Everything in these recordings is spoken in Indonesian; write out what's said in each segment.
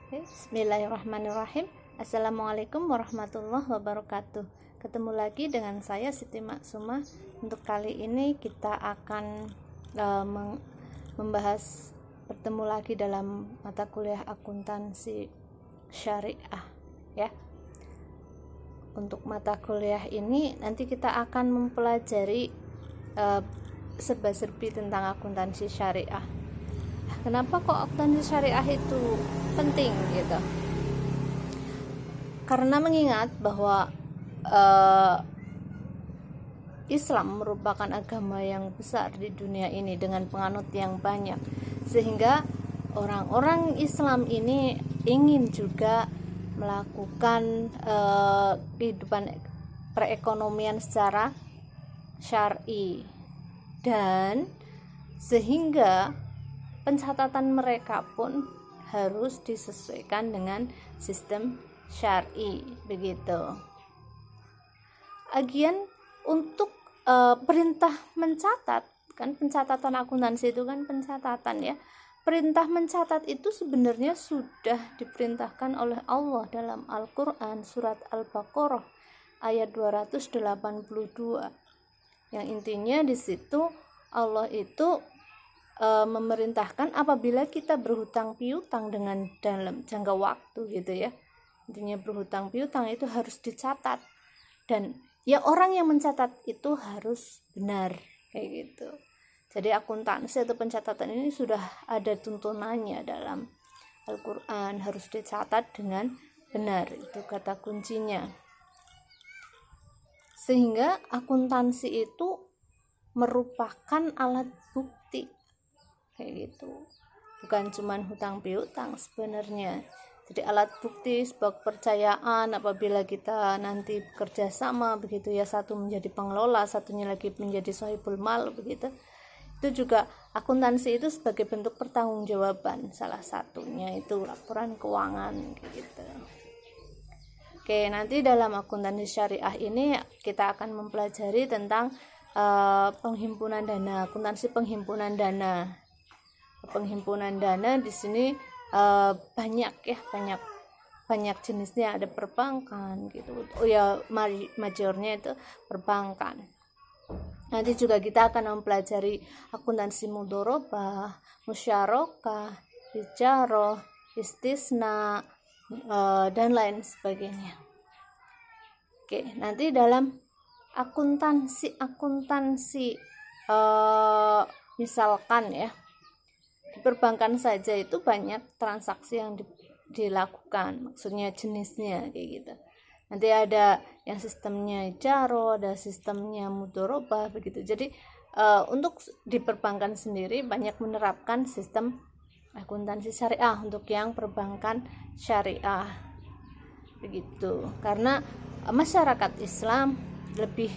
Bismillahirrahmanirrahim. Assalamualaikum warahmatullahi wabarakatuh. Ketemu lagi dengan saya Siti Maksumah. Untuk kali ini kita akan membahas bertemu lagi dalam mata kuliah akuntansi syariah ya. Untuk mata kuliah ini nanti kita akan mempelajari serba-serbi tentang akuntansi syariah. Kenapa kok akuntansi syariah itu penting gitu? Karena mengingat bahwa Islam merupakan agama yang besar di dunia ini dengan penganut yang banyak, sehingga orang-orang Islam ini ingin juga melakukan kehidupan perekonomian secara syar'i, dan sehingga pencatatan mereka pun harus disesuaikan dengan sistem syar'i begitu. Agian untuk perintah mencatat, kan pencatatan akuntansi itu kan pencatatan ya. Perintah mencatat itu sebenarnya sudah diperintahkan oleh Allah dalam Al-Qur'an surat Al-Baqarah ayat 282. Yang intinya di situ Allah itu memerintahkan apabila kita berhutang piutang dengan dalam jangka waktu gitu ya. Intinya berhutang piutang itu harus dicatat, dan ya orang yang mencatat itu harus benar kayak gitu. Jadi akuntansi atau pencatatan ini sudah ada tuntunannya dalam Al-Qur'an, harus dicatat dengan benar, itu kata kuncinya. Sehingga akuntansi itu merupakan alat bukti kayak gitu, bukan cuman hutang piutang sebenarnya. Jadi alat bukti sebuah kepercayaan apabila kita nanti bekerja sama begitu ya, satu menjadi pengelola, satunya lagi menjadi sahibul mal begitu. Itu juga akuntansi itu sebagai bentuk pertanggungjawaban, salah satunya itu laporan keuangan gitu. Oke, nanti dalam akuntansi syariah ini kita akan mempelajari tentang penghimpunan dana, akuntansi penghimpunan dana. Penghimpunan dana di sini banyak jenisnya, ada perbankan gitu. Oh ya, majornya itu perbankan. Nanti juga kita akan mempelajari akuntansi mudharabah, musyarakah, ijarah, istisna, dan lain sebagainya. Oke, nanti dalam akuntansi misalkan ya, di perbankan saja itu banyak transaksi yang dilakukan, maksudnya jenisnya kayak gitu. Nanti ada yang sistemnya ijarah, ada sistemnya mudharabah begitu. Jadi untuk di perbankan sendiri banyak menerapkan sistem akuntansi syariah untuk yang perbankan syariah begitu. Karena masyarakat Islam lebih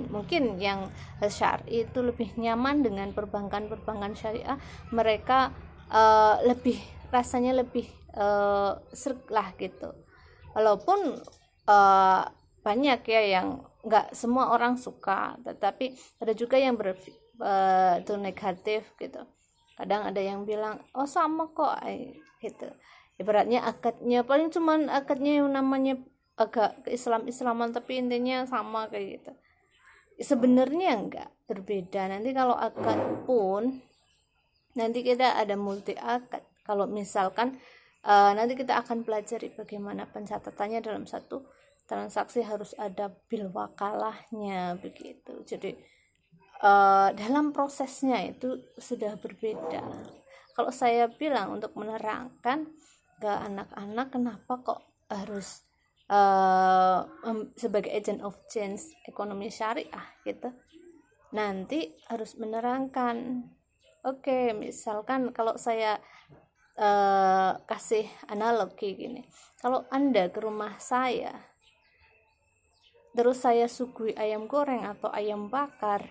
mungkin yang syar'i itu lebih nyaman dengan perbankan syariah. Mereka rasanya lebih serg lah gitu. Walaupun banyak ya yang nggak semua orang suka, tetapi ada juga yang itu negatif gitu. Kadang ada yang bilang oh sama kok gitu, ibaratnya akadnya paling cuman akadnya yang namanya agak keislaman tapi intinya sama kayak gitu. Sebenarnya enggak, berbeda. Nanti kalau akad pun nanti kita ada multi akad. Kalau misalkan nanti kita akan pelajari bagaimana pencatatannya dalam satu transaksi, harus ada bil wakalahnya begitu. Jadi dalam prosesnya itu sudah berbeda. Kalau saya bilang untuk menerangkan ke anak-anak kenapa kok harus sebagai agent of change ekonomi syariah gitu, nanti harus menerangkan. Oke, misalkan kalau saya kasih analogi gini, kalau Anda ke rumah saya terus saya suguhi ayam goreng atau ayam bakar,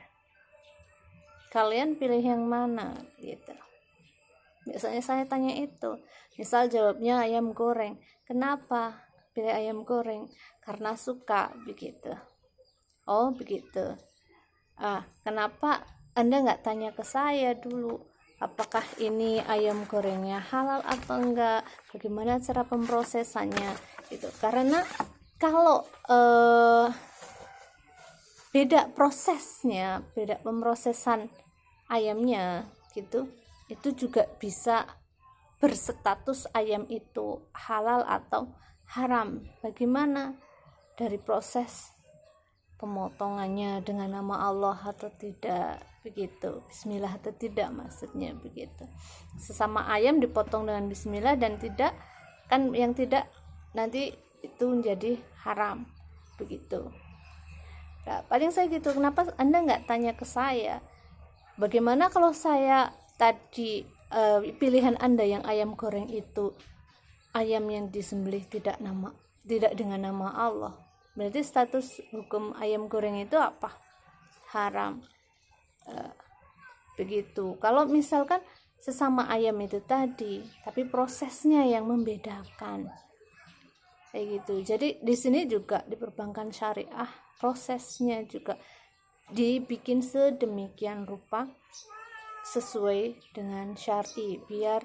kalian pilih yang mana gitu. Biasanya saya tanya itu, misal jawabnya ayam goreng. Kenapa pilih ayam goreng? Karena suka begitu. Oh begitu. Kenapa Anda nggak tanya ke saya dulu? apakah ini ayam gorengnya halal atau enggak, bagaimana cara pemrosesannya gitu. Karena kalau beda prosesnya, beda pemrosesan ayamnya gitu, itu juga bisa berstatus ayam itu halal atau haram. Bagaimana dari proses pemotongannya dengan nama Allah atau tidak, begitu, bismillah atau tidak, maksudnya begitu. Sesama ayam dipotong dengan bismillah dan tidak, kan yang tidak nanti itu menjadi haram, begitu. Nah, paling saya gitu. Kenapa Anda nggak tanya ke saya, bagaimana kalau saya tadi pilihan Anda yang ayam goreng itu ayam yang disembelih tidak dengan nama Allah, berarti status hukum ayam goreng itu apa? Haram. Begitu. Kalau misalkan sesama ayam itu tadi, tapi prosesnya yang membedakan, kayak gitu. Jadi di sini juga di perbankan syariah prosesnya juga dibikin sedemikian rupa sesuai dengan syar'i, biar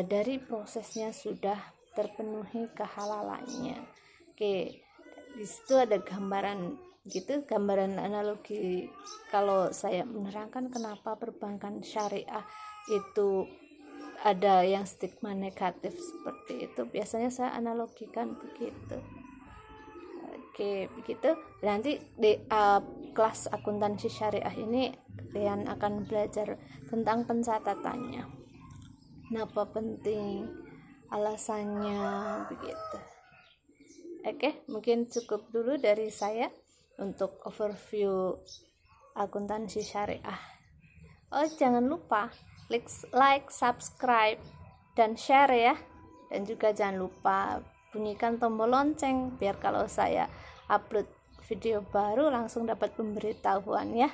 dari prosesnya sudah terpenuhi kehalalannya. Oke, di situ ada gambaran gitu, gambaran analogi. Kalau saya menerangkan kenapa perbankan syariah itu ada yang stigma negatif seperti itu, biasanya saya analogikan begitu. Oke, begitu. Nanti di kelas akuntansi syariah ini kalian akan belajar tentang pencatatannya, kenapa penting, alasannya, begitu. Oke, mungkin cukup dulu dari saya untuk overview akuntansi syariah. Oh, jangan lupa like, subscribe, dan share ya. Dan juga jangan lupa bunyikan tombol lonceng biar kalau saya upload video baru langsung dapat pemberitahuan ya.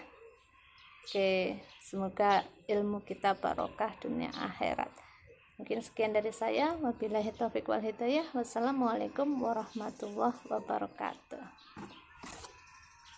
Oke, semoga ilmu kita barokah dunia akhirat. Mungkin sekian dari saya. Wabillahi taufiq wal hidayah. Wassalamualaikum warahmatullahi wabarakatuh.